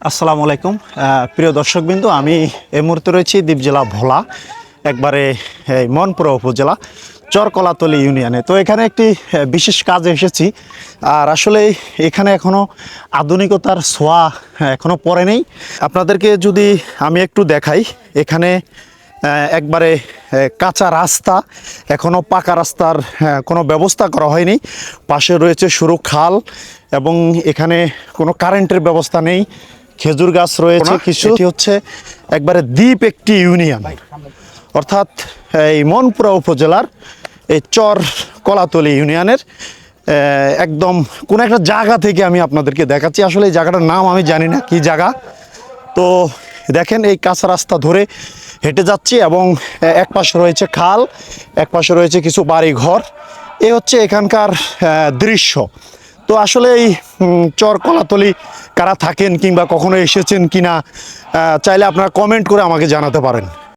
আসসালামু আলাইকুম প্রিয় দর্শকবৃন্দ, আমি এই মুহূর্তে রয়েছি দ্বীপ জেলা ভোলা, একবারে এই মনপুরা উপজেলা চরকলাতলি ইউনিয়নে। তো এখানে একটি বিশেষ কাজে এসেছি। আর আসলে এখানে এখনও আধুনিকতার ছোঁয়া এখনও পড়ে নেই। আপনাদেরকে যদি আমি একটু দেখাই, এখানে একবারে কাঁচা রাস্তা, এখনও পাকা রাস্তার কোনো ব্যবস্থা করা হয়নি। পাশে রয়েছে সরু খাল এবং এখানে কোনো কারেন্টের ব্যবস্থা নেই। খেজুর গাছ রয়েছে কিছু। এটি হচ্ছে একবারে দ্বীপ একটি ইউনিয়ন, অর্থাৎ এই মনপুরা উপজেলার এই চর কলাতলি ইউনিয়নের একদম কোন একটা জায়গা থেকে আমি আপনাদেরকে দেখাচ্ছি। আসলে এই জায়গাটার নাম আমি জানি না কি জায়গা। তো দেখেন, এই কাঁচা রাস্তা ধরে হেঁটে যাচ্ছি এবং এক পাশে রয়েছে খাল, এক পাশে রয়েছে কিছু বাড়ি ঘর। এ হচ্ছে এখানকার দৃশ্য। তো আসলে এই চর কলাতলি কারা থাকেন কিংবা কখনো এসেছেন কিনা, চাইলে আপনারা কমেন্ট করে আমাকে জানাতে পারেন।